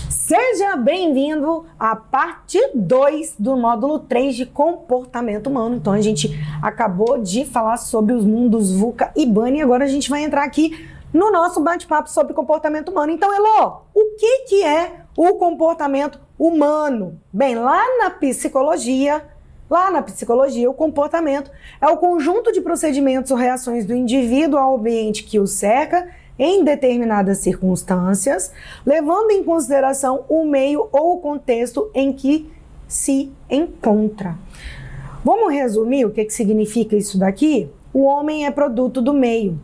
Seja bem-vindo à parte 2 do módulo 3 de comportamento humano. Então a gente acabou de falar sobre os mundos VUCA e BANI e agora a gente vai entrar aqui no nosso bate-papo sobre comportamento humano. Então, Elô, o que é o comportamento humano? Bem, lá na psicologia, o comportamento é o conjunto de procedimentos ou reações do indivíduo ao ambiente que o cerca em determinadas circunstâncias, levando em consideração o meio ou o contexto em que se encontra. Vamos resumir o que significa isso daqui? O homem é produto do meio.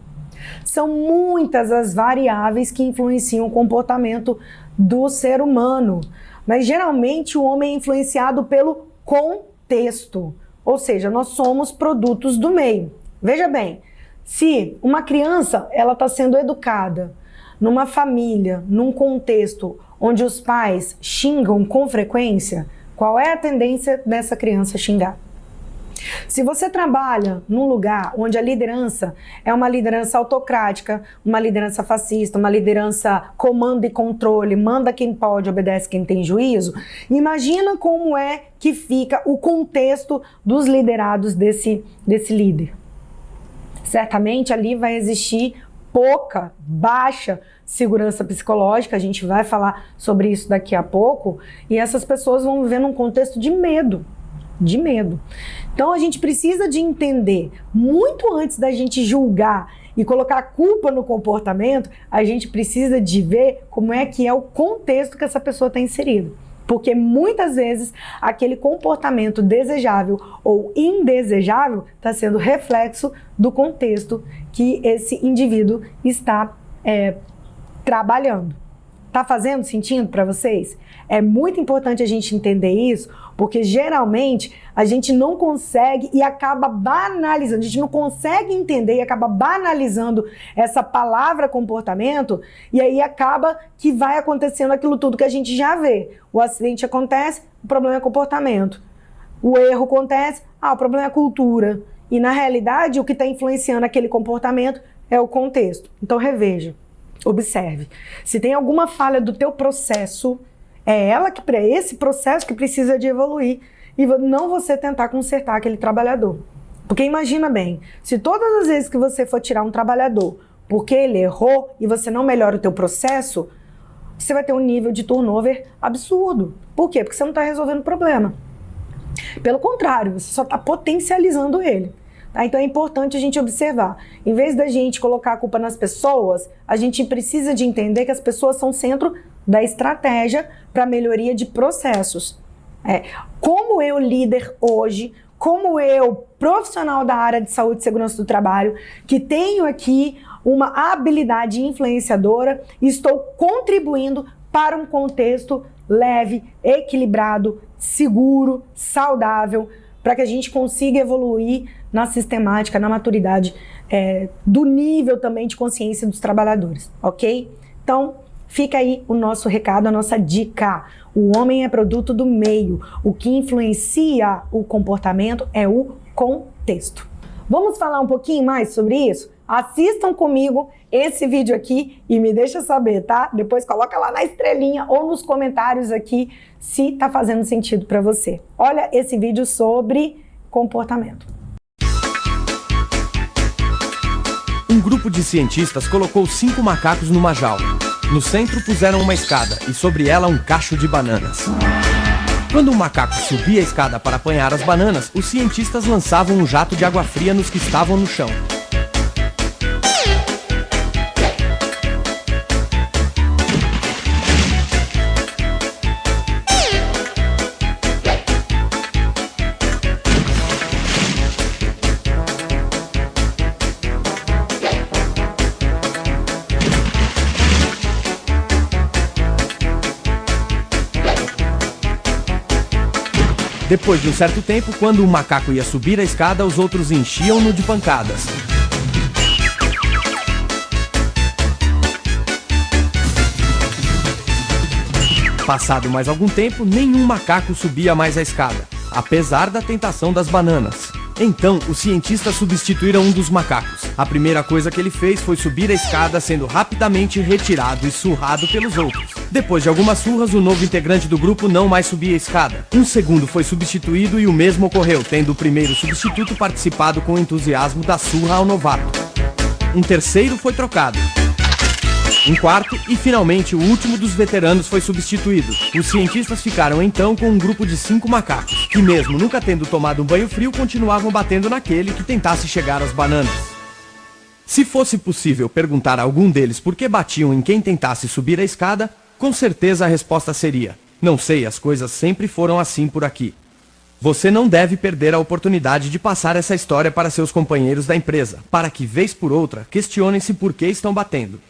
São muitas as variáveis que influenciam o comportamento do ser humano, mas geralmente o homem é influenciado pelo contexto, ou seja, nós somos produtos do meio. Veja bem, se uma criança ela está sendo educada numa família, num contexto onde os pais xingam com frequência, qual é a tendência dessa criança xingar? Se você trabalha num lugar onde a liderança é uma liderança autocrática, uma liderança fascista, uma liderança comando e controle, manda quem pode, obedece quem tem juízo, imagina como é que fica o contexto dos liderados desse líder. Certamente ali vai existir baixa segurança psicológica, a gente vai falar sobre isso daqui a pouco, e essas pessoas vão viver num contexto de medo. Então a gente precisa de entender, muito antes da gente julgar e colocar a culpa no comportamento, a gente precisa de ver como é que é o contexto que essa pessoa está inserida. Porque muitas vezes aquele comportamento desejável ou indesejável está sendo reflexo do contexto que esse indivíduo está trabalhando. Tá fazendo sentido para vocês? É muito importante a gente entender isso, porque geralmente a gente não consegue e acaba banalizando, a gente não consegue entender e acaba banalizando essa palavra comportamento, e aí acaba que vai acontecendo aquilo tudo que a gente já vê. O acidente acontece, o problema é comportamento. O erro acontece, o problema é cultura. E na realidade o que está influenciando aquele comportamento é o contexto. Então reveja. Observe, se tem alguma falha do teu processo, é esse processo que precisa de evoluir e não você tentar consertar aquele trabalhador. Porque imagina bem, se todas as vezes que você for tirar um trabalhador porque ele errou e você não melhora o teu processo, você vai ter um nível de turnover absurdo. Por quê? Porque você não está resolvendo o problema. Pelo contrário, você só está potencializando ele. Tá? Então é importante a gente observar. Em vez da gente colocar a culpa nas pessoas, a gente precisa de entender que as pessoas são o centro da estratégia para a melhoria de processos. Como eu, líder hoje, como eu, profissional da área de saúde e segurança do trabalho, que tenho aqui uma habilidade influenciadora, estou contribuindo para um contexto leve, equilibrado, seguro, saudável, para que a gente consiga evoluir na sistemática, na maturidade do nível também de consciência dos trabalhadores, ok? Então, fica aí o nosso recado, a nossa dica. O homem é produto do meio. O que influencia o comportamento é o contexto. Vamos falar um pouquinho mais sobre isso? Assistam comigo esse vídeo aqui e me deixa saber, tá? Depois coloca lá na estrelinha ou nos comentários aqui se tá fazendo sentido para você. Olha esse vídeo sobre comportamento. Um grupo de cientistas colocou 5 macacos numa jaula. No centro puseram uma escada e sobre ela um cacho de bananas. Quando um macaco subia a escada para apanhar as bananas, os cientistas lançavam um jato de água fria nos que estavam no chão. Depois de um certo tempo, quando o macaco ia subir a escada, os outros enchiam-no de pancadas. Passado mais algum tempo, nenhum macaco subia mais a escada, apesar da tentação das bananas. Então, os cientistas substituíram um dos macacos. A primeira coisa que ele fez foi subir a escada, sendo rapidamente retirado e surrado pelos outros. Depois de algumas surras, o novo integrante do grupo não mais subia a escada. Um segundo foi substituído e o mesmo ocorreu, tendo o primeiro substituto participado com entusiasmo da surra ao novato. Um terceiro foi trocado. Um quarto e, finalmente, o último dos veteranos foi substituído. Os cientistas ficaram então com um grupo de 5 macacos, que mesmo nunca tendo tomado um banho frio, continuavam batendo naquele que tentasse chegar às bananas. Se fosse possível perguntar a algum deles por que batiam em quem tentasse subir a escada, com certeza a resposta seria: não sei, as coisas sempre foram assim por aqui. Você não deve perder a oportunidade de passar essa história para seus companheiros da empresa, para que, vez por outra, questionem-se por que estão batendo.